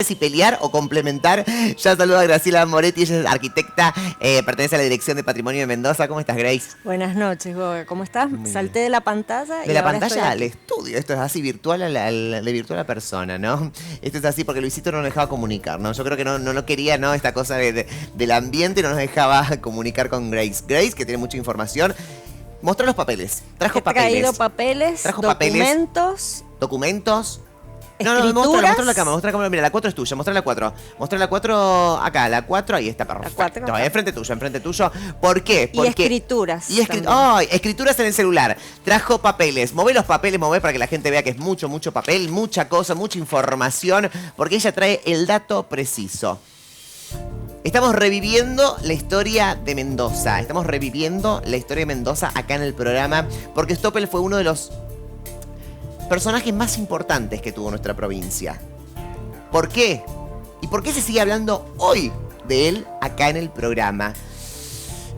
si pelear o complementar. Ya saludo a Graciela Moretti, ella es arquitecta, pertenece a la Dirección de Patrimonio de Mendoza. ¿Cómo estás, Grace? Buenas noches, Goga. ¿Cómo estás? Muy Salté bien. de la pantalla y De la ahora pantalla al estoy aquí. estudio, esto es así, virtual de virtual a persona, ¿no? Esto es así porque Luisito no nos dejaba comunicar, ¿no? Yo creo que no quería, ¿no? Esta cosa del ambiente no nos dejaba comunicar con Grace. Grace, que tiene mucha información. Mostrá los papeles. Trajo He traído papeles. papeles, Trajo papeles. documentos, Documentos. escrituras. Mostrá la cámara, mostrá la cámara. Mira, la 4 es tuya, mostrá la 4. Mostrá la 4 acá, la 4, ahí está, perfecto. 4 acá. Enfrente tuyo. ¿Por qué? Y escrituras también. ¡Ay! Escrituras en el celular. Trajo papeles. Mové los papeles, para que la gente vea que es mucho papel, mucha cosa, mucha información, porque ella trae el dato preciso. Estamos reviviendo la historia de Mendoza. Estamos reviviendo la historia de Mendoza acá en el programa, porque Stoppel fue uno de los personajes más importantes que tuvo nuestra provincia. ¿Por qué? ¿Y por qué se sigue hablando hoy de él acá en el programa?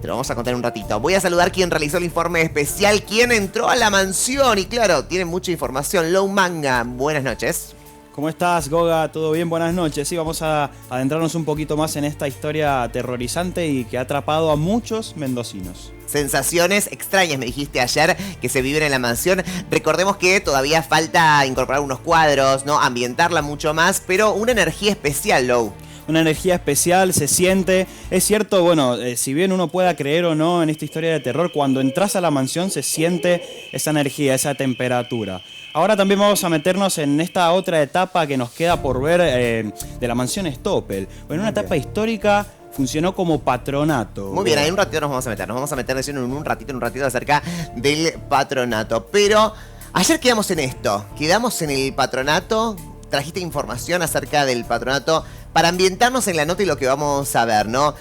Te lo vamos a contar en un ratito. Voy a saludar quien realizó el informe especial, quien entró a la mansión. Y claro, tiene mucha información. Lou Manga, buenas noches. ¿Cómo estás, Goga? ¿Todo bien? Buenas noches. Sí, vamos a adentrarnos un poquito más en esta historia aterrorizante y que ha atrapado a muchos mendocinos. Sensaciones extrañas, me dijiste ayer, que se viven en la mansión. Recordemos que todavía falta incorporar unos cuadros, ¿no? Ambientarla mucho más, pero una energía especial, Lou. Una energía especial, se siente. Es cierto, bueno, si bien uno pueda creer o no en esta historia de terror, cuando entras a la mansión se siente esa energía, esa temperatura. Ahora también vamos a meternos en esta otra etapa que nos queda por ver de la mansión Stoppel. Bueno, una etapa histórica. Funcionó como patronato. Muy bien, ahí un ratito nos vamos a meter. Nos vamos a meter en un ratito acerca del patronato. Pero ayer quedamos en esto. Quedamos en el patronato. Trajiste información acerca del patronato para ambientarnos en la nota y lo que vamos a ver, ¿no?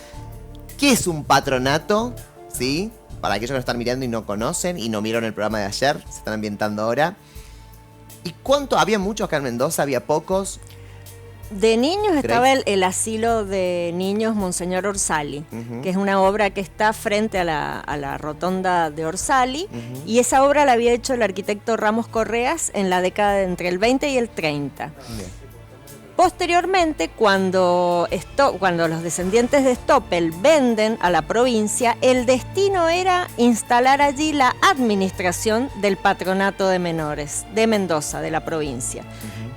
¿Qué es un patronato? ¿Sí? Para aquellos que nos están mirando y no conocen y no vieron el programa de ayer, se están ambientando ahora. ¿Y cuánto? ¿Había muchos acá en Mendoza? ¿Había pocos? De niños Grace. estaba el asilo de niños Monseñor Orsali, que es una obra que está frente a la rotonda de Orsali, y esa obra la había hecho el arquitecto Ramos Correas en la década de entre el 20 y el 30. Bien. Posteriormente, cuando los descendientes de Stoppel venden a la provincia, el destino era instalar allí la administración del patronato de menores de Mendoza, de la provincia,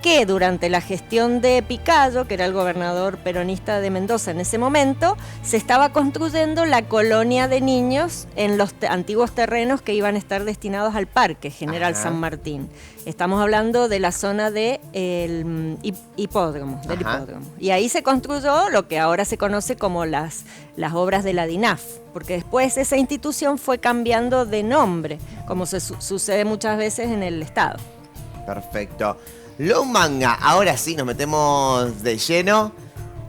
que durante la gestión de Picayo, que era el gobernador peronista de Mendoza en ese momento, se estaba construyendo la colonia de niños en los antiguos terrenos que iban a estar destinados al Parque General San Martín. Estamos hablando de la zona del hipódromo. Y ahí se construyó lo que ahora se conoce como las obras de la DINAF, porque después esa institución fue cambiando de nombre, como sucede muchas veces en el Estado. Perfecto. Lou Manga, ahora sí nos metemos de lleno.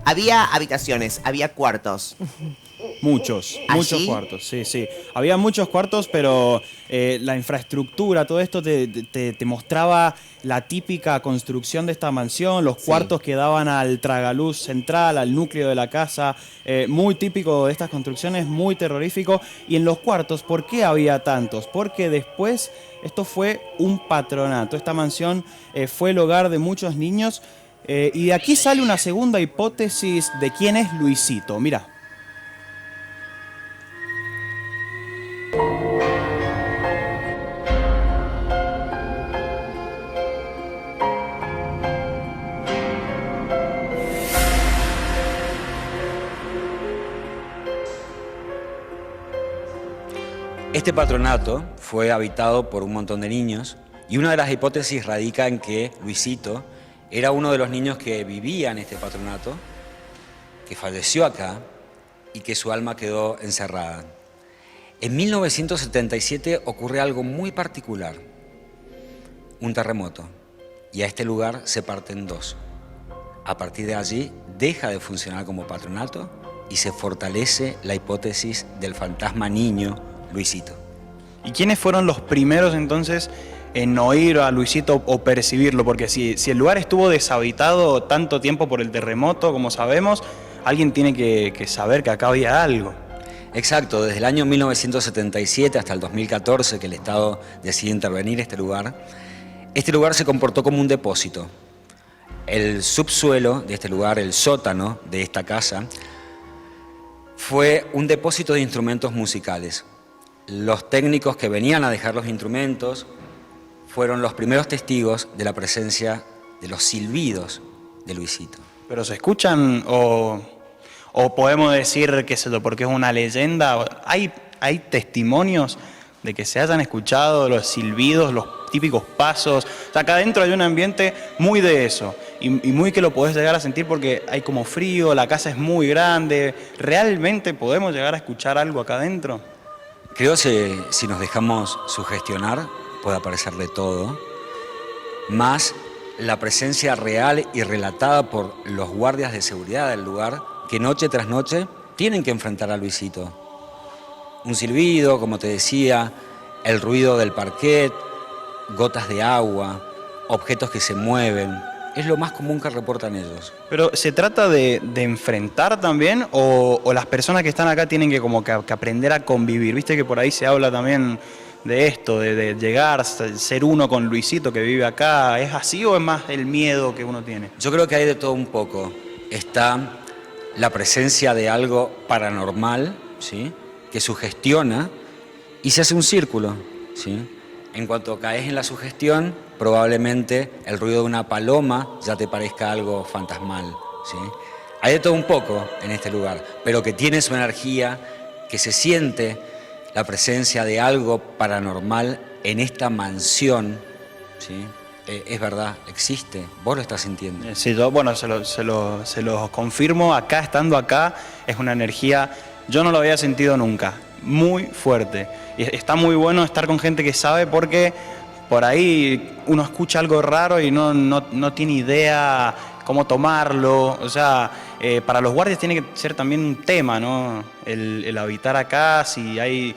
Había habitaciones, había cuartos. Muchos ¿Allí? cuartos, sí. Había muchos cuartos, pero la infraestructura, todo esto te mostraba la típica construcción de esta mansión, los cuartos que daban al tragaluz central, al núcleo de la casa, muy típico de estas construcciones, muy terrorífico. Y en los cuartos, ¿por qué había tantos? Porque después esto fue un patronato, esta mansión fue el hogar de muchos niños, y de aquí sale una segunda hipótesis de quién es Luisito, mirá. Este patronato fue habitado por un montón de niños y una de las hipótesis radica en que Luisito era uno de los niños que vivía en este patronato, que falleció acá y que su alma quedó encerrada. En 1977 ocurre algo muy particular, un terremoto, y a este lugar se parte en dos. A partir de allí deja de funcionar como patronato y se fortalece la hipótesis del fantasma niño Luisito. ¿Y quiénes fueron los primeros entonces en oír a Luisito o percibirlo? Porque si el lugar estuvo deshabitado tanto tiempo por el terremoto, como sabemos, alguien tiene que saber que acá había algo. Exacto, desde el año 1977 hasta el 2014 que el Estado decide intervenir este lugar se comportó como un depósito. El subsuelo de este lugar, el sótano de esta casa, fue un depósito de instrumentos musicales. Los técnicos que venían a dejar los instrumentos fueron los primeros testigos de la presencia de los silbidos de Luisito. ¿Pero se escuchan o podemos decir, qué sé yo, porque es una leyenda? ¿Hay testimonios de que se hayan escuchado los silbidos, los típicos pasos? O sea, acá adentro hay un ambiente muy de eso y muy que lo podés llegar a sentir porque hay como frío, la casa es muy grande. ¿Realmente podemos llegar a escuchar algo acá adentro? Creo que si nos dejamos sugestionar puede aparecer de todo, más la presencia real y relatada por los guardias de seguridad del lugar que noche tras noche tienen que enfrentar a Luisito. Un silbido, como te decía, el ruido del parquet, gotas de agua, objetos que se mueven, es lo más común que reportan ellos. Pero ¿se trata de enfrentar también o las personas que están acá tienen que como que aprender a convivir? Viste que por ahí se habla también de esto, de llegar, ser uno con Luisito que vive acá. ¿Es así o es más el miedo que uno tiene? Yo creo que hay de todo un poco. Está la presencia de algo paranormal, ¿sí?, que sugestiona y se hace un círculo, ¿sí? En cuanto caes en la sugestión, probablemente el ruido de una paloma ya te parezca algo fantasmal, ¿sí? Hay de todo un poco en este lugar, pero que tiene su energía, que se siente la presencia de algo paranormal en esta mansión, ¿sí? Es verdad, existe, vos lo estás sintiendo. Sí, yo, bueno, se lo confirmo, acá, estando acá, es una energía, yo no lo había sentido nunca, muy fuerte. Y está muy bueno estar con gente que sabe porque por ahí uno escucha algo raro y no tiene idea cómo tomarlo. O sea, para los guardias tiene que ser también un tema, ¿no? El habitar acá, si hay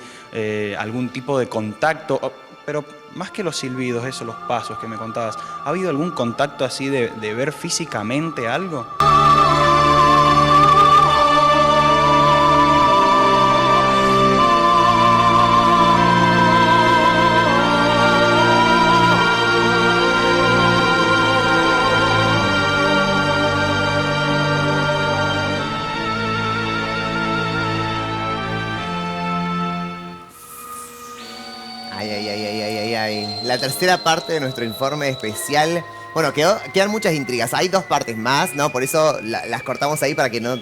algún tipo de contacto. Pero más que los silbidos, eso, los pasos que me contabas, ¿ha habido algún contacto así de ver físicamente algo? La tercera parte de nuestro informe especial. Bueno, quedan muchas intrigas. Hay 2 partes más, ¿no? Por eso las cortamos ahí para que no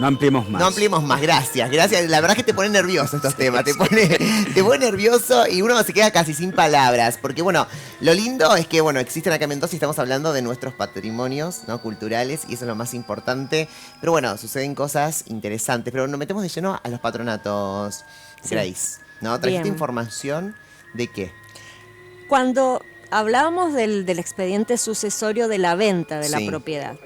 ampliemos más. No ampliemos más, gracias. La verdad es que te pone nervioso estos temas. Te pone nervioso y uno se queda casi sin palabras. Porque, bueno, lo lindo es que, bueno, existen acá en Mendoza y estamos hablando de nuestros patrimonios, ¿no?, culturales, y eso es lo más importante. Pero bueno, suceden cosas interesantes. Pero nos metemos de lleno a los patronatos, Grace. ¿No? ¿Trajiste Bien. información de qué? Cuando hablábamos del expediente sucesorio de la venta de la Sí. propiedad,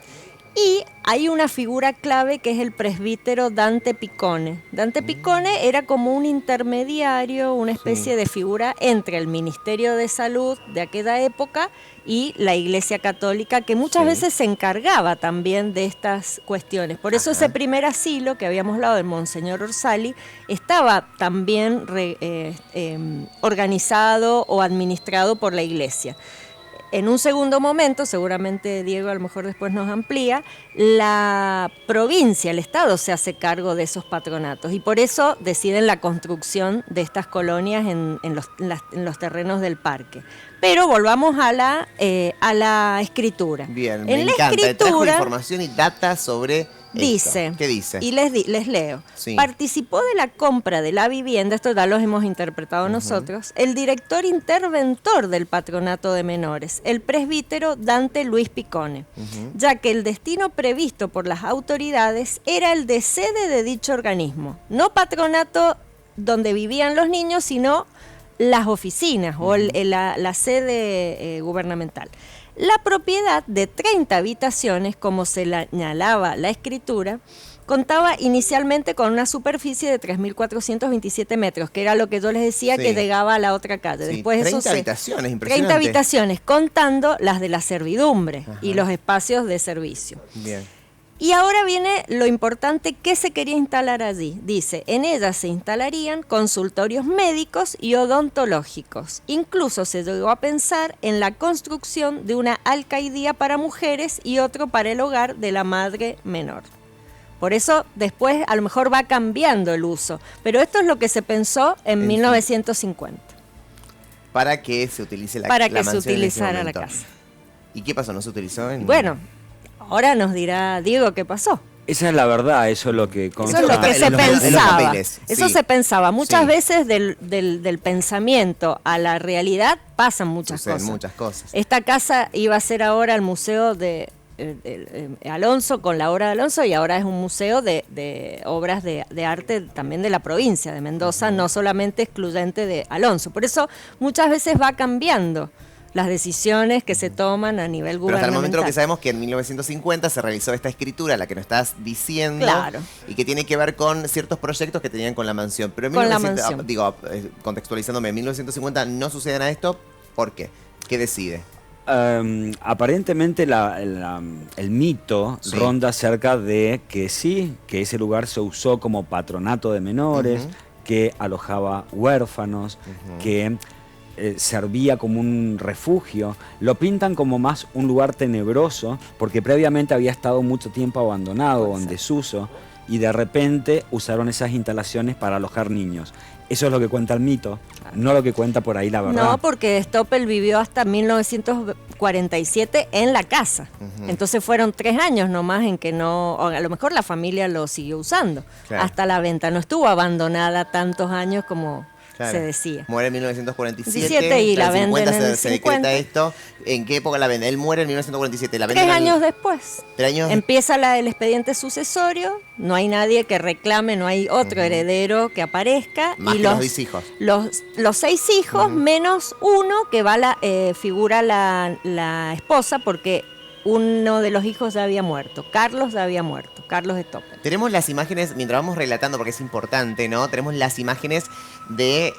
y hay una figura clave que es el presbítero Dante Piccone. Dante Piccone era como un intermediario, una especie de figura entre el Ministerio de Salud de aquella época y la Iglesia Católica, que muchas veces se encargaba también de estas cuestiones. Por eso ese primer asilo que habíamos hablado del Monseñor Orsali estaba también organizado o administrado por la Iglesia. En un segundo momento, seguramente Diego a lo mejor después nos amplía, la provincia, el Estado se hace cargo de esos patronatos y por eso deciden la construcción de estas colonias en los terrenos del parque. Pero volvamos a la escritura. Bien, En me la encanta. Trajo escritura información y data sobre dice, esto. ¿Qué dice? y les leo, Sí. participó de la compra de la vivienda, esto ya los hemos interpretado nosotros, el director interventor del patronato de menores, el presbítero Dante Luis Piccone, ya que el destino previsto por las autoridades era el de sede de dicho organismo, no patronato donde vivían los niños, sino las oficinas o la sede gubernamental. La propiedad de 30 habitaciones, como se señalaba la escritura, contaba inicialmente con una superficie de 3.427 metros, que era lo que yo les decía Sí. que llegaba a la otra calle. Sí, Después 30 habitaciones, impresionante. 30 habitaciones, contando las de la servidumbre Ajá. y los espacios de servicio. Bien. Y ahora viene lo importante, ¿qué se quería instalar allí? Dice, en ella se instalarían consultorios médicos y odontológicos. Incluso se llegó a pensar en la construcción de una alcaidía para mujeres y otro para el hogar de la madre menor. Por eso después a lo mejor va cambiando el uso, pero esto es lo que se pensó en 1950. Para que se utilice para la que se mansión en ese utilizara la momento. casa. ¿Y qué pasó? ¿No se utilizó? Bueno, ahora nos dirá Diego qué pasó. Esa es la verdad, eso es lo que Eso es lo que se en los pensaba. papeles, Eso sí. se pensaba. Muchas Sí. veces del pensamiento a la realidad pasan muchas Suceden cosas. muchas cosas. Esta casa iba a ser ahora el museo de Alonso, con la obra de Alonso, y ahora es un museo de obras de arte también de la provincia de Mendoza, no solamente excluyente de Alonso. Por eso muchas veces va cambiando las decisiones que se toman a nivel Pero hasta el gubernamental. momento lo que sabemos es que en 1950 se realizó esta escritura, la que nos estás diciendo, Claro. y que tiene que ver con ciertos proyectos que tenían con la mansión. Pero en Con la 1900 mansión. digo, contextualizándome, en 1950 no sucede nada de esto. ¿Por qué? ¿Qué decide? Aparentemente el mito Sí. ronda acerca de que sí, que ese lugar se usó como patronato de menores, Ujú. que alojaba huérfanos, que servía como un refugio. Lo pintan como más un lugar tenebroso, porque previamente había estado mucho tiempo abandonado o en desuso, y de repente usaron esas instalaciones para alojar niños. Eso es lo que cuenta el mito, no lo que cuenta por ahí la verdad. No, porque Stoppel vivió hasta 1947 en la casa. Entonces fueron 3 años nomás en que no, o a lo mejor la familia lo siguió usando Claro. hasta la venta. No estuvo abandonada tantos años como Claro. se decía. Muere en 1947 17 y la en el 50 venden en el se decreta 50. esto. ¿En qué época la vende? Él muere en 1947. La 3 venden años después. 3 años Empieza el expediente sucesorio, no hay nadie que reclame, no hay otro heredero que aparezca. Más y que los 10 hijos. Los 6 hijos menos uno que va figura la esposa, porque uno de los hijos ya había muerto. Carlos ya había muerto, Carlos Stoppel. Tenemos las imágenes, mientras vamos relatando, porque es importante, ¿no? Tenemos las imágenes de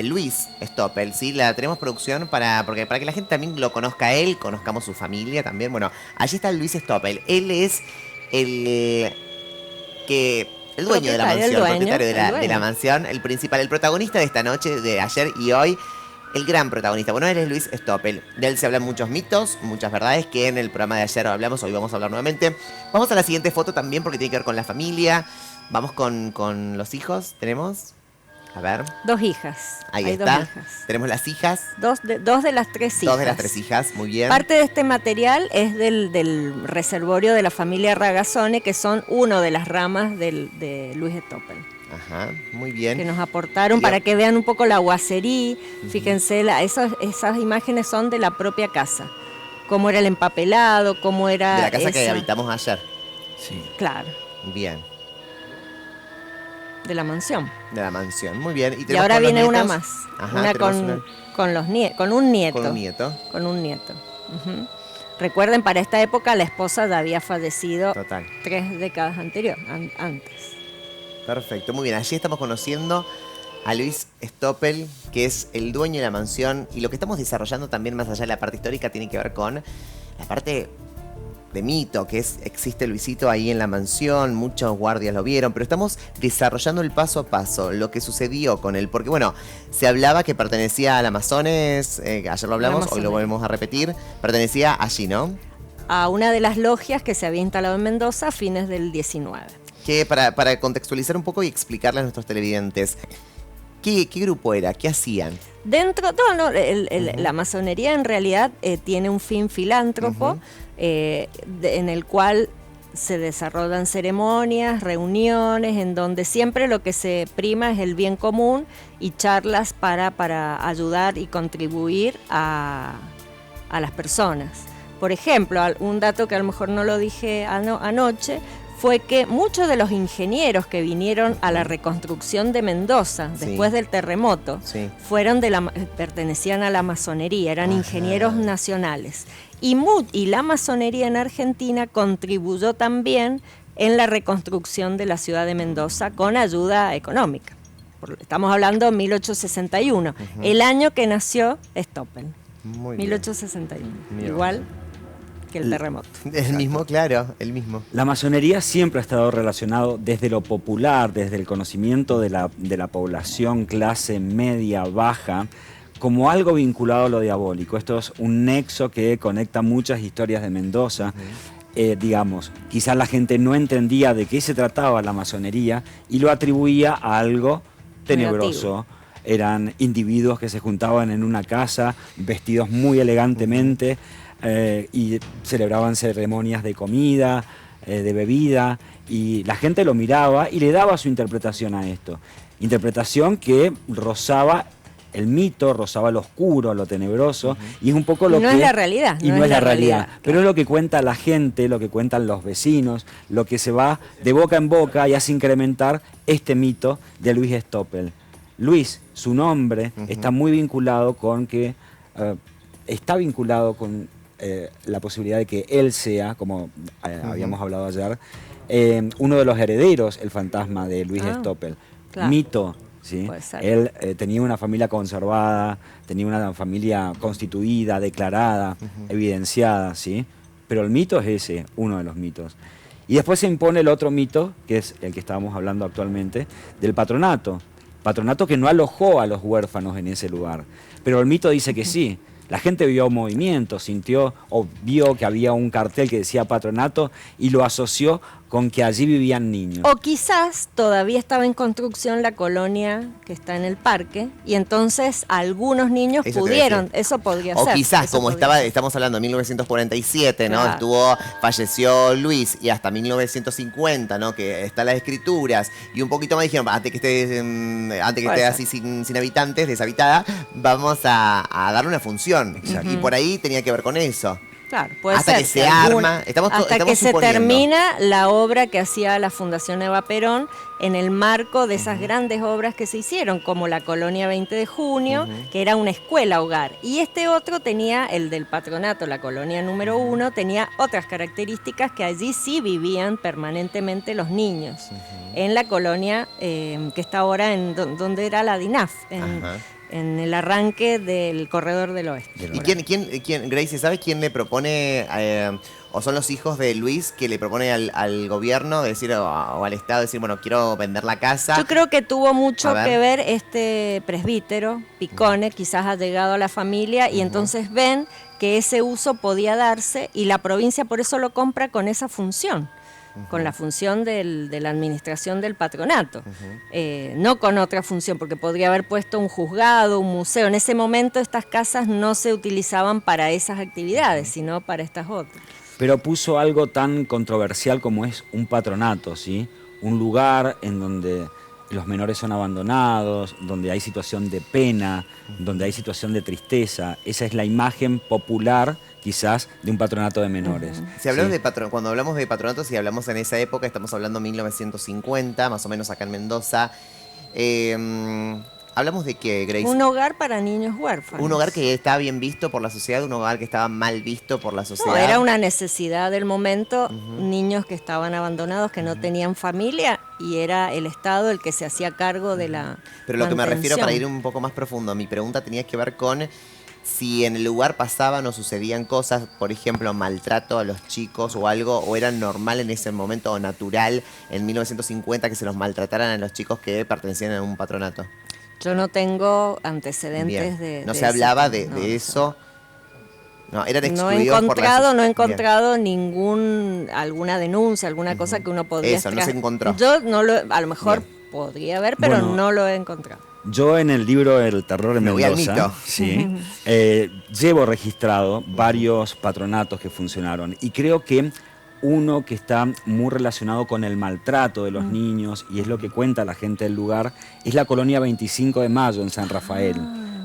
Luis Stoppel, ¿sí? La tenemos producción para que la gente también lo conozca a él, conozcamos su familia también. Bueno, allí está Luis Stoppel. Él es el dueño de la mansión, el propietario de la mansión, el principal, el protagonista de esta noche, de ayer y hoy. El gran protagonista. Bueno, él es Luis Stoppel. De él se hablan muchos mitos, muchas verdades que en el programa de ayer hablamos, hoy vamos a hablar nuevamente. Vamos a la siguiente foto también porque tiene que ver con la familia. Vamos con los hijos. ¿Tenemos? A ver. 2 hijas. Ahí Hay está. 2 hijas. Tenemos las hijas. 2 de las 3 hijas. 2 de las 3 hijas. Muy bien. Parte de este material es del reservorio de la familia Ragazzone, que son una de las ramas de Luis Stoppel, Ajá, muy bien. que nos aportaron Y para que vean un poco la guacería. Fíjense, esas imágenes son de la propia casa. Cómo era el empapelado, cómo era De la casa que esa- habitamos ayer. Sí. Claro, Bien. de la mansión. De la mansión. Muy bien. Y tenemos ahora con los viene una nietos. más. Ajá, una tenemos con un nieto. con un nieto. Con un nieto. Ujú. Recuerden, para esta época la esposa ya había fallecido Total. 3 décadas antes. Perfecto, muy bien. Allí estamos conociendo a Luis Stoppel, que es el dueño de la mansión. Y lo que estamos desarrollando también, más allá de la parte histórica, tiene que ver con la parte de mito, que existe Luisito ahí en la mansión. Muchos guardias lo vieron, pero estamos desarrollando el paso a paso, lo que sucedió con él. Porque bueno, se hablaba que pertenecía al Amazones, ayer lo hablamos, hoy lo Amazones. volvemos a repetir. Pertenecía allí, ¿no? A una de las logias que se había instalado en Mendoza a fines del 19. Que para contextualizar un poco y explicarle a nuestros televidentes, ¿qué grupo era? ¿Qué hacían? Dentro, la masonería en realidad tiene un fin filántropo, en el cual se desarrollan ceremonias, reuniones, en donde siempre lo que se prima es el bien común y charlas para ayudar y contribuir a las personas. Por ejemplo, un dato que a lo mejor no lo dije anoche, fue que muchos de los ingenieros que vinieron a la reconstrucción de Mendoza Sí. después del terremoto Sí. pertenecían a la masonería, eran Ajá. ingenieros nacionales. Y la masonería en Argentina contribuyó también en la reconstrucción de la ciudad de Mendoza con ayuda económica. Estamos hablando de 1861, el año que nació Stoppel. Muy bien. 1861. Mira. Igual que el terremoto. El mismo, claro, el mismo. La masonería siempre ha estado relacionado desde lo popular, desde el conocimiento de la población clase media, baja, como algo vinculado a lo diabólico. Esto es un nexo que conecta muchas historias de Mendoza. Digamos, quizás la gente no entendía de qué se trataba la masonería y lo atribuía a algo tenebroso. Eran individuos que se juntaban en una casa, vestidos muy elegantemente, y celebraban ceremonias de comida, de bebida, y la gente lo miraba y le daba su interpretación a esto. Interpretación que rozaba el mito, rozaba lo oscuro, lo tenebroso, y es un poco lo que... No es la realidad. Y no es la realidad, claro. pero es lo que cuenta la gente, lo que cuentan los vecinos, lo que se va de boca en boca y hace incrementar este mito de Luis Stoppel. Luis, su nombre, está muy vinculado con que... está vinculado con la posibilidad de que él sea, como habíamos hablado ayer, uno de los herederos, el fantasma de Luis Stoppel. Claro. Mito. ¿Sí? Puede ser. Él tenía una familia conservada, tenía una familia constituida, declarada, evidenciada, ¿sí? Pero el mito es ese, uno de los mitos. Y después se impone el otro mito, que es el que estábamos hablando actualmente, del patronato. Patronato que no alojó a los huérfanos en ese lugar. Pero el mito dice que sí. La gente vio movimiento, sintió o vio que había un cartel que decía patronato y lo asoció con que allí vivían niños. O quizás todavía estaba en construcción la colonia que está en el parque y entonces algunos niños Eso te pudieron, decía. eso podría O ser. quizás, eso como podría ser. estamos hablando de 1947, ¿no? Claro. Falleció Luis y hasta 1950, ¿no? Que están las escrituras y un poquito más dijeron, antes que esté así sin habitantes, deshabitada, vamos a darle una función. Y por ahí tenía que ver con eso. Claro, puede hasta ser. que se arma, hasta que se suponiendo. termina la obra que hacía la Fundación Eva Perón en el marco de esas grandes obras que se hicieron, como la Colonia 20 de Junio, que era una escuela hogar. Y este otro tenía, el del patronato, la Colonia número 1, tenía otras características que allí sí vivían permanentemente los niños. En la colonia que está ahora en donde era la DINAF, en el arranque del Corredor del Oeste. ¿Y quién, Gracie, sabes quién le propone, o son los hijos de Luis, que le propone al gobierno decir, o al Estado decir, bueno, quiero vender la casa? Yo creo que tuvo mucho que ver este presbítero, Picone, quizás ha llegado a la familia y entonces ven que ese uso podía darse y la provincia por eso lo compra con esa función. Con la función de la administración del patronato, no con otra función, porque podría haber puesto un juzgado, un museo. En ese momento estas casas no se utilizaban para esas actividades, sino para estas otras. Pero puso algo tan controversial como es un patronato, ¿sí? Un lugar en donde los menores son abandonados, donde hay situación de pena, donde hay situación de tristeza. Esa es la imagen popular, quizás, de un patronato de menores. Si hablamos cuando hablamos de patronato, si hablamos en esa época, estamos hablando 1950, más o menos acá en Mendoza. ¿Hablamos de qué, Grace? Un hogar para niños huérfanos. Un hogar que estaba bien visto por la sociedad, un hogar que estaba mal visto por la sociedad. No, era una necesidad del momento, niños que estaban abandonados, que no tenían familia, y era el Estado el que se hacía cargo de la Pero lo que me refiero, mantención. para ir un poco más profundo, mi pregunta tenía que ver con si en el lugar pasaban o sucedían cosas, por ejemplo, maltrato a los chicos o algo, o era normal en ese momento o natural en 1950 que se los maltrataran a los chicos que pertenecían a un patronato. Yo no tengo antecedentes Bien. de No de se ese hablaba tema, de eso. No, eran No he excluidos encontrado, por la... encontrado alguna denuncia, alguna cosa que uno podría... Eso, no se encontró. Yo no a lo mejor podría haber, pero Bueno, no lo he encontrado. Yo en el libro El terror en Me voy al Mendoza, mito. sí, llevo registrado varios patronatos que funcionaron y creo que uno que está muy relacionado con el maltrato de los niños y es lo que cuenta la gente del lugar, es la colonia 25 de Mayo en San Rafael,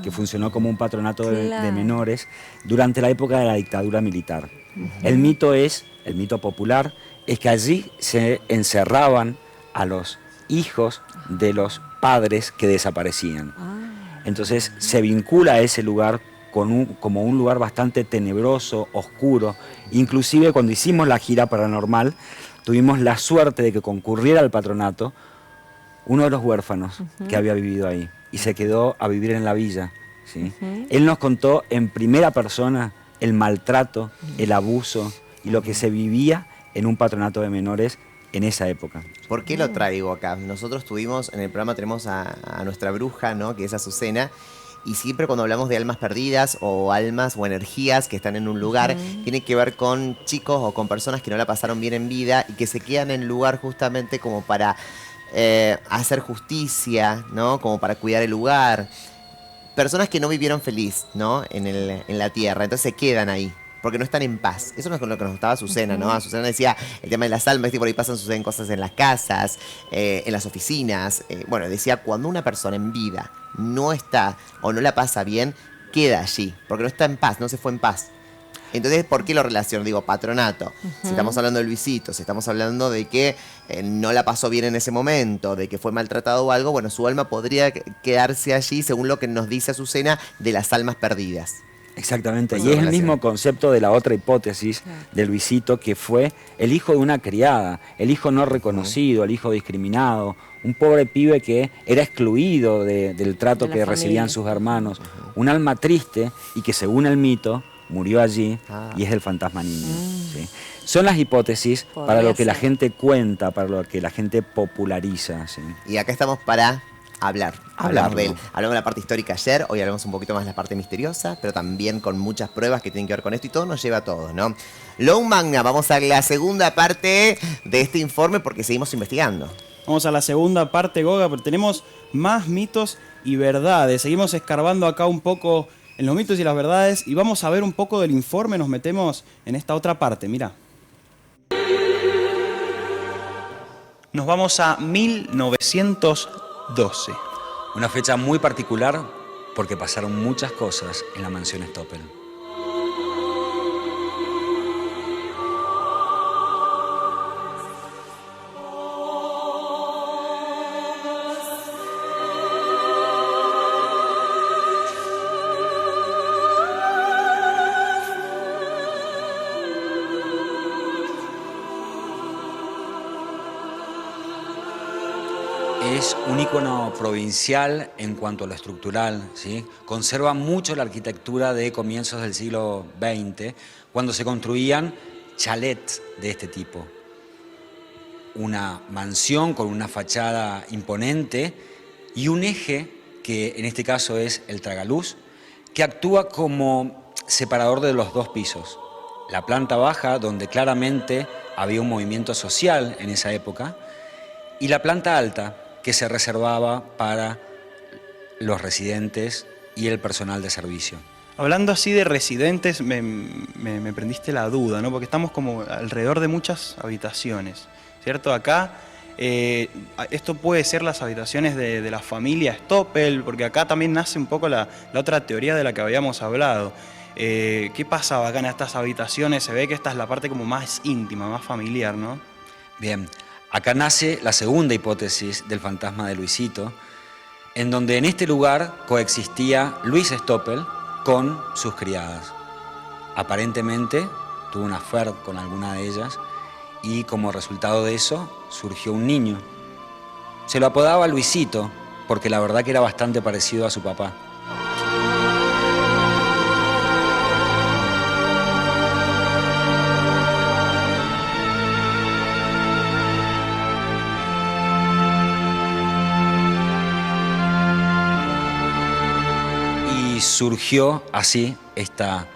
que funcionó como un patronato de menores durante la época de la dictadura militar. El mito popular, es que allí se encerraban a los hijos de los padres que desaparecían. Entonces se vincula a ese lugar como un lugar bastante tenebroso, oscuro. Inclusive cuando hicimos la gira paranormal, tuvimos la suerte de que concurriera al patronato uno de los huérfanos que había vivido ahí y se quedó a vivir en la villa. ¿Sí? Él nos contó en primera persona el maltrato, el abuso y lo que se vivía en un patronato de menores en esa época. ¿Por qué lo traigo acá? Nosotros tuvimos, en el programa tenemos a nuestra bruja, ¿no? Que es Azucena. Y siempre cuando hablamos de almas perdidas o almas o energías que están en un lugar, tiene que ver con chicos o con personas que no la pasaron bien en vida y que se quedan en el lugar justamente como para hacer justicia, ¿no? Como para cuidar el lugar. Personas que no vivieron feliz, ¿no? En la tierra, entonces se quedan ahí. Porque no están en paz. Eso no es con lo que nos gustaba Azucena, ¿no? Azucena decía el tema de las almas, por ahí suceden cosas en las casas, en las oficinas. Bueno, decía, cuando una persona en vida no está o no la pasa bien, queda allí. Porque no está en paz, no se fue en paz. Entonces, ¿por qué lo relaciono? Digo, patronato. Si estamos hablando de Luisito, si estamos hablando de que no la pasó bien en ese momento, de que fue maltratado o algo, bueno, su alma podría quedarse allí, según lo que nos dice Azucena, de las almas perdidas. Exactamente, Pues y es el relación. mismo concepto de la otra hipótesis de Luisito, que fue el hijo de una criada, el hijo no reconocido, el hijo discriminado, un pobre pibe que era excluido del trato De la que familia. recibían sus hermanos, un alma triste y que según el mito murió allí y es el fantasma niño. ¿Sí? Son las hipótesis para Podría lo que la ser. gente cuenta, para lo que la gente populariza. ¿Sí? Y acá estamos para hablar Hablarlo. de él. Hablamos de la parte histórica ayer, hoy hablamos un poquito más de la parte misteriosa, pero también con muchas pruebas que tienen que ver con esto y todo nos lleva a todos, ¿no? Lone Magna, vamos a la segunda parte de este informe porque seguimos investigando. Vamos a la segunda parte, Goga, pero tenemos más mitos y verdades. Seguimos escarbando acá un poco en los mitos y las verdades y vamos a ver un poco del informe. Nos metemos en esta otra parte, mira. Nos vamos a 1912. Una fecha muy particular porque pasaron muchas cosas en la mansión Stoppel. Es un ícono provincial en cuanto a lo estructural, ¿sí? Conserva mucho la arquitectura de comienzos del siglo XX, cuando se construían chalets de este tipo. Una mansión con una fachada imponente y un eje, que en este caso es el tragaluz, que actúa como separador de los dos pisos. La planta baja, donde claramente había un movimiento social en esa época, y la planta alta, que se reservaba para los residentes y el personal de servicio. Hablando así de residentes, me prendiste la duda, ¿no? Porque estamos como alrededor de muchas habitaciones, ¿cierto? Acá, esto puede ser las habitaciones de la familia Stoppel, porque acá también nace un poco la otra teoría de la que habíamos hablado. ¿Qué pasaba acá en estas habitaciones? Se ve que esta es la parte como más íntima, más familiar, ¿no? Bien, acá nace la segunda hipótesis del fantasma de Luisito, en donde en este lugar coexistía Luis Stoppel con sus criadas. Aparentemente tuvo una affair con alguna de ellas y como resultado de eso surgió un niño. Se lo apodaba Luisito porque la verdad que era bastante parecido a su papá. Y surgió así esta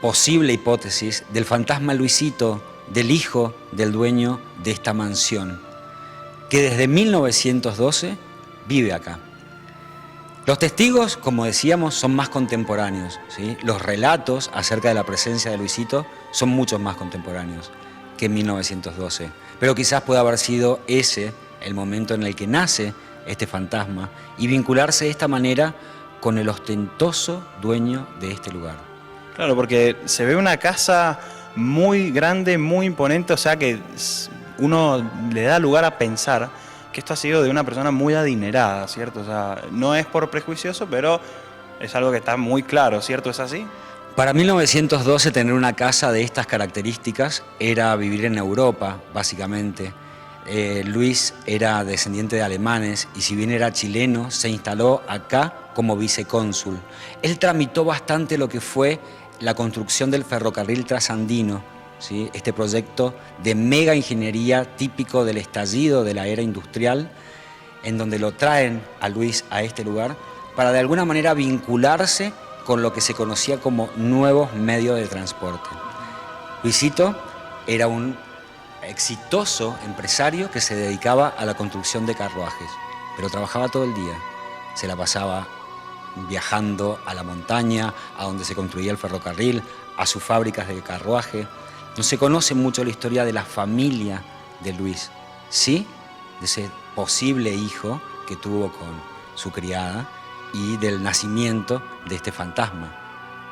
posible hipótesis del fantasma Luisito, del hijo del dueño de esta mansión, que desde 1912 vive acá. Los testigos, como decíamos, son más contemporáneos, ¿sí? Los relatos acerca de la presencia de Luisito son muchos más contemporáneos que en 1912. Pero quizás pueda haber sido ese el momento en el que nace este fantasma y vincularse de esta manera con el ostentoso dueño de este lugar. Claro, porque se ve una casa muy grande, muy imponente, o sea que uno le da lugar a pensar que esto ha sido de una persona muy adinerada, ¿cierto? O sea, no es por prejuicioso, pero es algo que está muy claro, ¿cierto? ¿Es así? Para 1912 tener una casa de estas características era vivir en Europa, básicamente. Luis era descendiente de alemanes y si bien era chileno, se instaló acá como vicecónsul. Él tramitó bastante lo que fue la construcción del ferrocarril trasandino, ¿sí? Este proyecto de mega ingeniería típico del estallido de la era industrial, en donde lo traen a Luis a este lugar para de alguna manera vincularse con lo que se conocía como nuevos medios de transporte. Luisito era un exitoso empresario que se dedicaba a la construcción de carruajes, pero trabajaba todo el día. Se la pasaba viajando a la montaña, a donde se construía el ferrocarril, a sus fábricas de carruaje. No se conoce mucho la historia de la familia de Luis, sí, de ese posible hijo que tuvo con su criada y del nacimiento de este fantasma,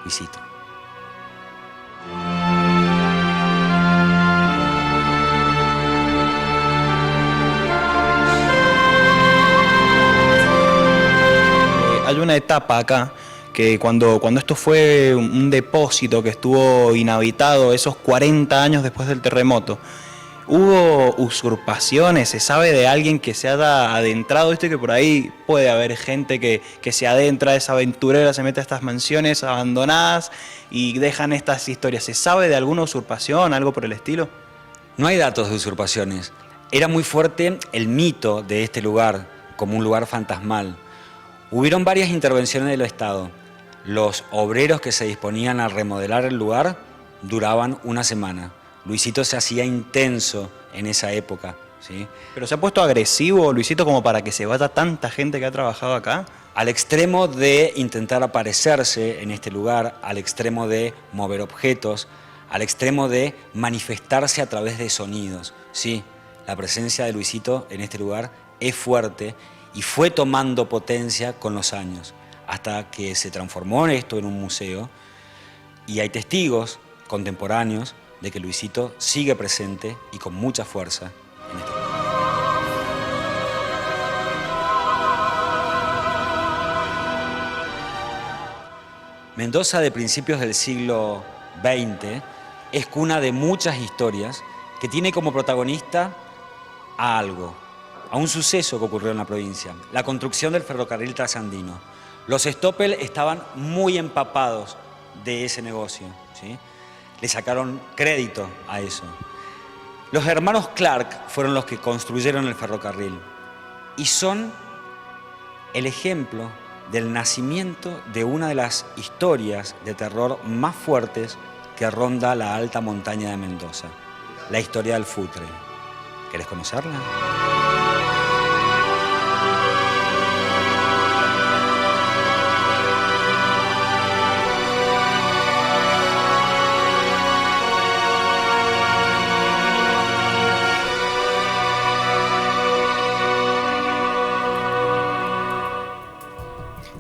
Luisito. Hay una etapa acá que cuando esto fue un depósito que estuvo inhabitado esos 40 años después del terremoto, hubo usurpaciones, se sabe de alguien que se haya adentrado, que por ahí puede haber gente que se adentra, es aventurera, se mete a estas mansiones abandonadas y dejan estas historias. ¿Se sabe de alguna usurpación, algo por el estilo? No hay datos de usurpaciones. Era muy fuerte el mito de este lugar como un lugar fantasmal. Hubieron varias intervenciones del Estado. Los obreros que se disponían a remodelar el lugar duraban una semana. Luisito se hacía intenso en esa época, ¿sí? ¿Pero se ha puesto agresivo Luisito como para que se vaya tanta gente que ha trabajado acá? Al extremo de intentar aparecerse en este lugar, al extremo de mover objetos, al extremo de manifestarse a través de sonidos. Sí, la presencia de Luisito en este lugar es fuerte y fue tomando potencia con los años, hasta que se transformó esto en un museo y hay testigos contemporáneos de que Luisito sigue presente y con mucha fuerza en este lugar. Mendoza de principios del siglo XX es cuna de muchas historias que tiene como protagonista a algo, a un suceso que ocurrió en la provincia, la construcción del ferrocarril trasandino. Los Stoppel estaban muy empapados de ese negocio, ¿sí? Le sacaron crédito a eso. Los hermanos Clark fueron los que construyeron el ferrocarril y son el ejemplo del nacimiento de una de las historias de terror más fuertes que ronda la alta montaña de Mendoza, la historia del Futre. ¿Querés conocerla?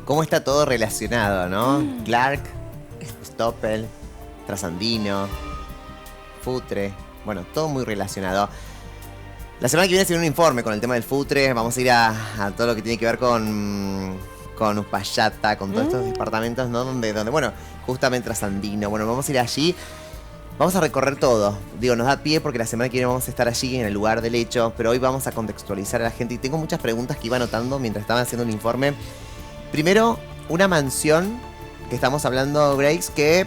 Cómo está todo relacionado, ¿no? Clark, Stoppel, Trasandino, Futre. Bueno, todo muy relacionado. La semana que viene se viene un informe con el tema del Futre. Vamos a ir a todo lo que tiene que ver con Uspallata, con todos estos departamentos, ¿no? Donde, bueno, justamente Trasandino. Bueno, vamos a ir allí. Vamos a recorrer todo. Digo, nos da pie porque la semana que viene vamos a estar allí en el lugar del hecho. Pero hoy vamos a contextualizar a la gente. Y tengo muchas preguntas que iba anotando mientras estaba haciendo un informe. Primero, una mansión que estamos hablando, Grace, que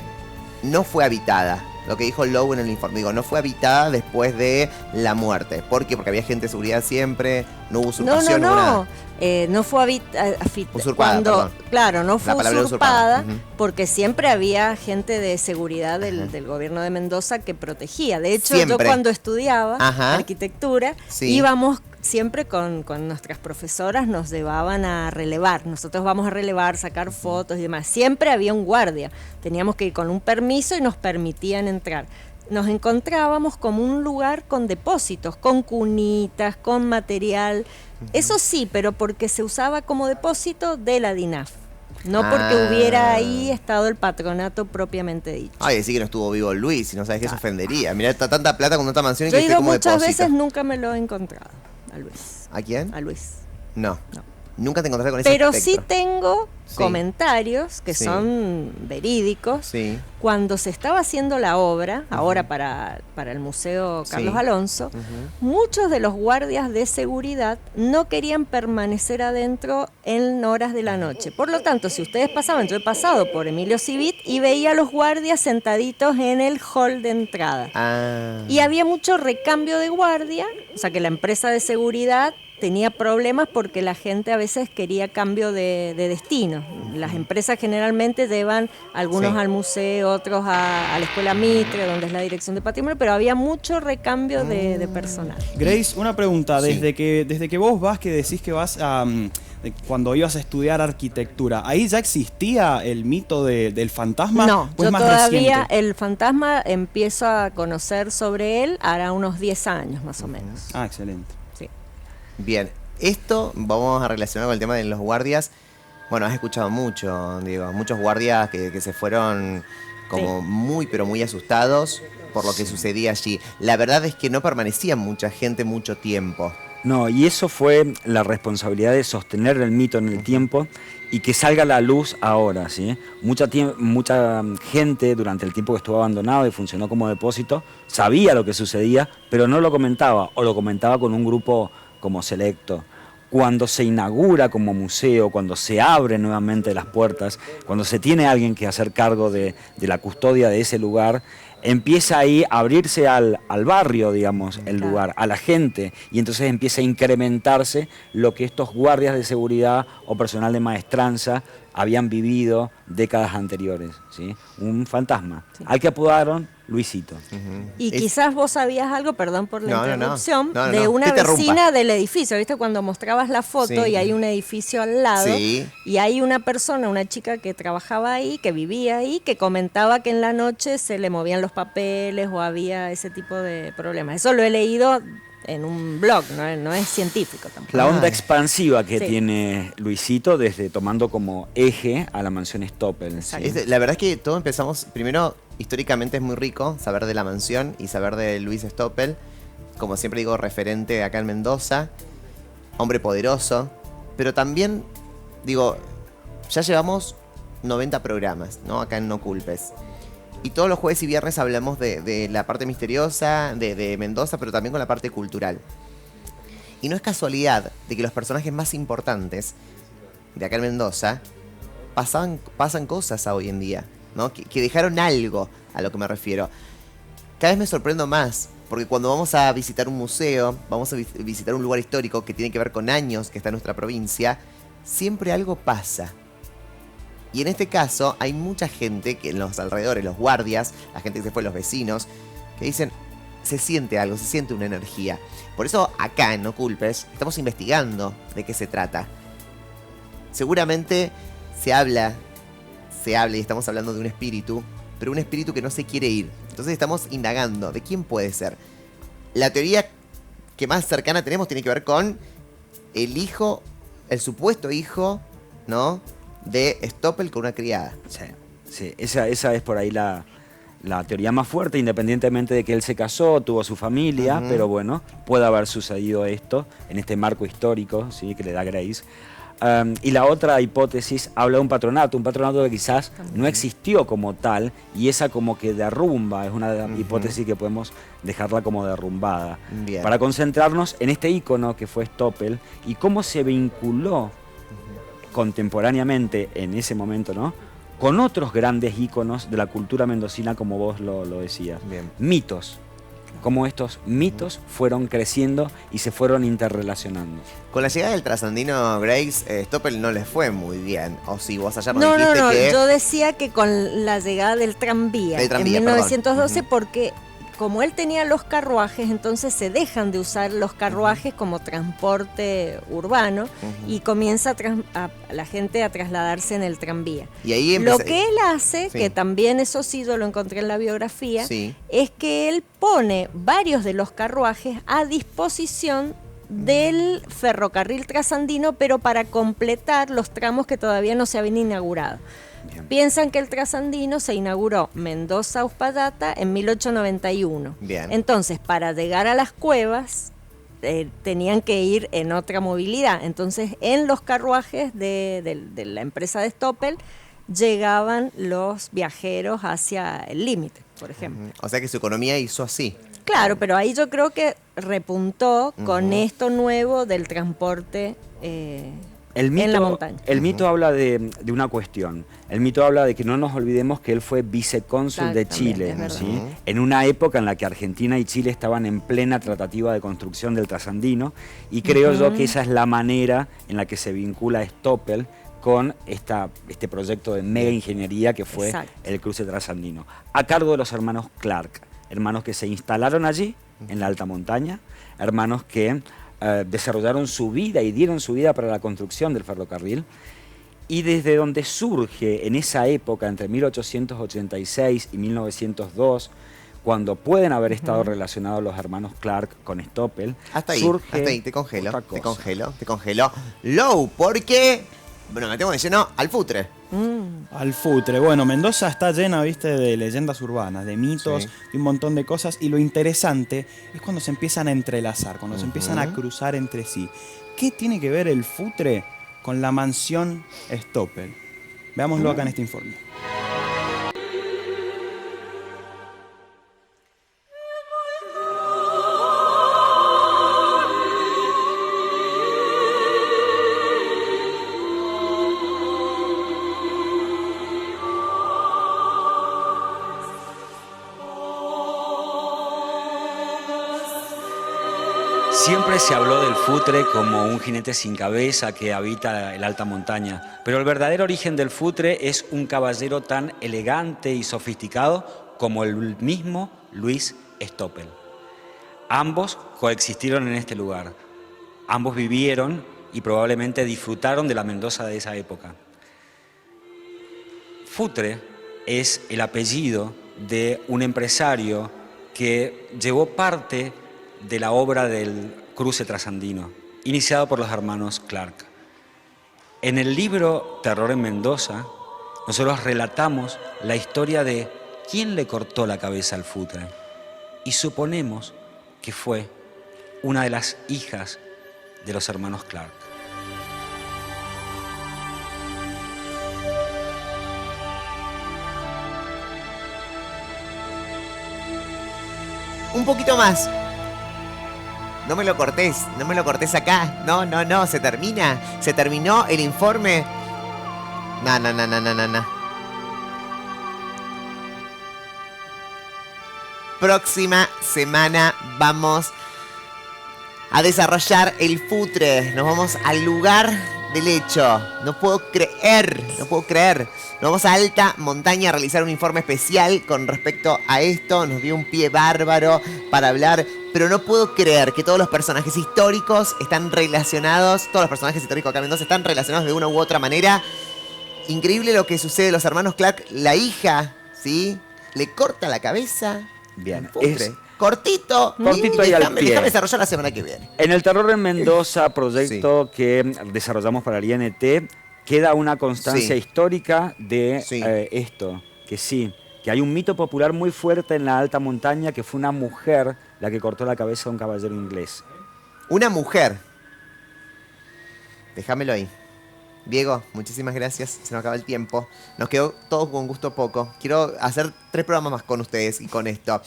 no fue habitada. Lo que dijo Lowe en el informe. Digo, no fue habitada después de la muerte. ¿Por qué? Porque había gente de seguridad siempre, no hubo usurpación. No fue usurpada, perdón. Claro, no fue usurpada, usurpada. porque siempre había gente de seguridad del gobierno de Mendoza que protegía. De hecho, Siempre. yo cuando estudiaba arquitectura, Sí. íbamos siempre con nuestras profesoras, nos llevaban a relevar. Nosotros vamos a relevar, sacar fotos y demás. Siempre había un guardia. Teníamos que ir con un permiso y nos permitían entrar. Nos encontrábamos como un lugar con depósitos, con cunitas, con material. Eso sí, pero porque se usaba como depósito de la DINAF. No porque hubiera ahí estado el patronato propiamente dicho. Ay, decir que no estuvo vivo Luis, si no sabes que se ofendería. Mirá, tanta plata con tanta mansión y Yo que he esté ido como muchas depósito. veces, nunca me lo he encontrado a Luis. ¿A quién? A Luis. No. No. Nunca te encontraste con ese Pero sí espectro. tengo comentarios que Sí. son verídicos. Sí. Cuando se estaba haciendo la obra, ahora para el Museo Carlos Sí. Alonso, muchos de los guardias de seguridad no querían permanecer adentro en horas de la noche. Por lo tanto, si ustedes pasaban, yo he pasado por Emilio Civit y veía a los guardias sentaditos en el hall de entrada. Ah. Y había mucho recambio de guardia, o sea que la empresa de seguridad tenía problemas porque la gente a veces quería cambio de destino. Las empresas generalmente llevan algunos Sí. al museo, otros a la Escuela Mitre, donde es la Dirección de Patrimonio, pero había mucho recambio de personal. Grace, una pregunta. Sí. Desde que vos vas, que decís que vas a... cuando ibas a estudiar arquitectura, ¿ahí ya existía el mito del fantasma? No, ¿O es yo más todavía reciente? el fantasma empiezo a conocer sobre él hará unos 10 años más o menos. Ah, excelente. Sí. Bien, esto vamos a relacionar con el tema de los guardias. Bueno, has escuchado mucho, Diego, muchos guardias que se fueron como Sí. muy, pero muy asustados por lo que sucedía allí. La verdad es que no permanecía mucha gente mucho tiempo. No, y eso fue la responsabilidad de sostener el mito en el tiempo y que salga a la luz ahora, ¿sí? Mucha gente durante el tiempo que estuvo abandonado y funcionó como depósito sabía lo que sucedía, pero no lo comentaba o lo comentaba con un grupo como selecto. Cuando se inaugura como museo, cuando se abren nuevamente las puertas, cuando se tiene alguien que hacer cargo de la custodia de ese lugar, empieza ahí a abrirse al barrio, digamos, el Claro. lugar, a la gente, y entonces empieza a incrementarse lo que estos guardias de seguridad o personal de maestranza habían vivido décadas anteriores, ¿sí? Un fantasma, Sí. al que apodaron Luisito. Y Es- quizás vos sabías algo, perdón por la No, no, no. interrupción, No, no, de no. una Que te rompa. vecina del edificio. ¿Viste? Cuando mostrabas la foto Sí. y hay un edificio al lado Sí. y hay una persona, una chica que trabajaba ahí, que vivía ahí, que comentaba que en la noche se le movían los papeles o había ese tipo de problemas. Eso lo he leído en un blog, no es científico tampoco. La onda Ah. expansiva que Sí. tiene Luisito desde tomando como eje a la mansión Stoppel. ¿sí? Exacto. La verdad es que todo empezamos, primero, históricamente es muy rico saber de la mansión y saber de Luis Stoppel, como siempre digo, referente acá en Mendoza, hombre poderoso, pero también, digo, ya llevamos 90 programas, ¿no? Acá en No Culpes. Y todos los jueves y viernes hablamos de la parte misteriosa, de Mendoza, pero también con la parte cultural. Y no es casualidad de que los personajes más importantes de acá en Mendoza pasan cosas a hoy en día, ¿no? Que dejaron algo, a lo que me refiero. Cada vez me sorprendo más, porque cuando vamos a visitar un museo, vamos a visitar un lugar histórico que tiene que ver con años que está en nuestra provincia, siempre algo pasa. Y en este caso hay mucha gente que en los alrededores, los guardias, la gente que se fue, los vecinos, que dicen, se siente algo, se siente una energía. Por eso acá en No Culpes estamos investigando de qué se trata. Seguramente se habla y estamos hablando de un espíritu, pero un espíritu que no se quiere ir. Entonces estamos indagando de quién puede ser. La teoría que más cercana tenemos tiene que ver con el hijo, el supuesto hijo, ¿no? De Stoppel con una criada. Sí, sí, esa es por ahí la teoría más fuerte, independientemente de que él se casó, tuvo su familia, Ujú. pero bueno, puede haber sucedido esto en este marco histórico, ¿sí? Que le da Grace. Y la otra hipótesis habla de un patronato que quizás no existió como tal y esa como que derrumba, es una hipótesis que podemos dejarla como derrumbada. Bien. Para concentrarnos en este ícono que fue Stoppel y cómo se vinculó contemporáneamente en ese momento, ¿no? Con otros grandes íconos de la cultura mendocina, como vos lo decías. Bien. Mitos. Cómo estos mitos fueron creciendo y se fueron interrelacionando. Con la llegada del trasandino Grace, Stoppel no les fue muy bien. O si vos ayer nos No, dijiste que... yo decía que con la llegada del tranvía, Del tranvía, en perdón. 1912, Ujú. porque como él tenía los carruajes, entonces se dejan de usar los carruajes como transporte urbano y comienza a la gente a trasladarse en el tranvía. Y ahí Lo empecé- que él hace, Sí. que también eso sí yo lo encontré en la biografía, Sí. es que él pone varios de los carruajes a disposición del ferrocarril trasandino, pero para completar los tramos que todavía no se habían inaugurado. Bien. Piensan que el trasandino se inauguró Mendoza-Uspallata en 1891. Bien. Entonces, para llegar a las cuevas, tenían que ir en otra movilidad. Entonces, en los carruajes de la empresa de Stoppel llegaban los viajeros hacia el límite, por ejemplo. O sea que su economía hizo así. Claro, pero ahí yo creo que repuntó con esto nuevo del transporte en la montaña. El mito habla de una cuestión. El mito habla de que no nos olvidemos que él fue vicecónsul de Chile, ¿sí? En una época en la que Argentina y Chile estaban en plena tratativa de construcción del trasandino, y creo yo que esa es la manera en la que se vincula Stoppel con este proyecto de mega ingeniería que fue el cruce trasandino, a cargo de los hermanos Clark, hermanos que se instalaron allí, en la alta montaña, hermanos que desarrollaron su vida y dieron su vida para la construcción del ferrocarril, y desde donde surge en esa época, entre 1886 y 1902, cuando pueden haber estado relacionados los hermanos Clark con Stoppel, hasta ahí, surge hasta ahí, te congelo. Low, porque, bueno, metemos de lleno al futre. Al futre. Bueno, Mendoza está llena, viste, de leyendas urbanas, de mitos, de un montón de cosas. Y lo interesante es cuando se empiezan a entrelazar, cuando se empiezan a cruzar entre sí. ¿Qué tiene que ver el futre con la mansión Stoppel? Veámoslo acá en este informe. Siempre se habló del futre como un jinete sin cabeza que habita la alta montaña, pero el verdadero origen del futre es un caballero tan elegante y sofisticado como el mismo Luis Stoppel. Ambos coexistieron en este lugar, ambos vivieron y probablemente disfrutaron de la Mendoza de esa época. Futre es el apellido de un empresario que llevó parte de la obra del cruce trasandino, iniciado por los hermanos Clark. En el libro Terror en Mendoza, nosotros relatamos la historia de quién le cortó la cabeza al futre, y suponemos que fue una de las hijas de los hermanos Clark. Un poquito más. No me lo cortés acá. No, se terminó el informe. No. Próxima semana vamos a desarrollar el futre. Nos vamos al lugar del hecho. No puedo creer. Nos vamos a alta montaña a realizar un informe especial con respecto a esto. Nos dio un pie bárbaro para hablar, pero no puedo creer que todos los personajes históricos están relacionados, todos los personajes históricos acá en Mendoza están relacionados de una u otra manera. Increíble lo que sucede a los hermanos Clark. La hija, ¿sí? Le corta la cabeza. Bien, es cortito y al pie. Déjame desarrollar la semana que viene. En el Terror en Mendoza, proyecto que desarrollamos para el INT, queda una constancia histórica de esto, que hay un mito popular muy fuerte en la alta montaña, que fue una mujer la que cortó la cabeza de un caballero inglés. Una mujer. Déjamelo ahí. Diego, muchísimas gracias. Se nos acaba el tiempo. Nos quedó todo con gusto poco. Quiero hacer 3 programas más con ustedes y con esto.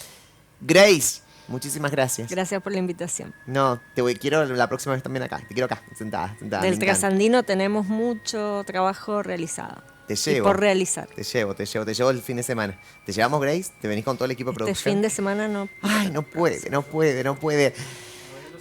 Grace, muchísimas gracias. Gracias por la invitación. No, quiero la próxima vez también acá. Te quiero acá, sentada. Del trasandino tenemos mucho trabajo realizado. Te llevo. Y por realizar. Te llevo el fin de semana. ¿Te llevamos, Grace? ¿Te venís con todo el equipo de producción? Este fin de semana no. Ay, no puede.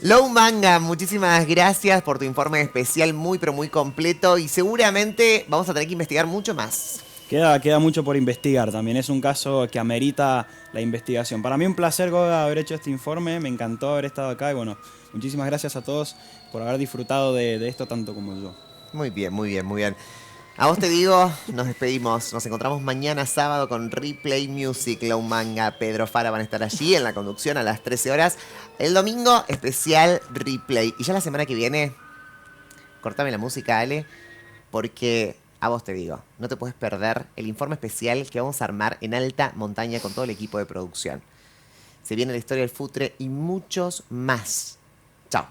Low Manga, muchísimas gracias por tu informe especial muy, pero muy completo. Y seguramente vamos a tener que investigar mucho más. Queda mucho por investigar también. Es un caso que amerita la investigación. Para mí un placer, Goga, haber hecho este informe. Me encantó haber estado acá. Y bueno, muchísimas gracias a todos por haber disfrutado de esto tanto como yo. Muy bien. A vos te digo, nos despedimos. Nos encontramos mañana sábado con Replay Music. Low Manga, Pedro Fara van a estar allí en la conducción a las 13 horas. El domingo, especial Replay. Y ya la semana que viene, cortame la música, Ale, porque a vos te digo, no te puedes perder el informe especial que vamos a armar en alta montaña con todo el equipo de producción. Se viene la historia del futre y muchos más. Chao.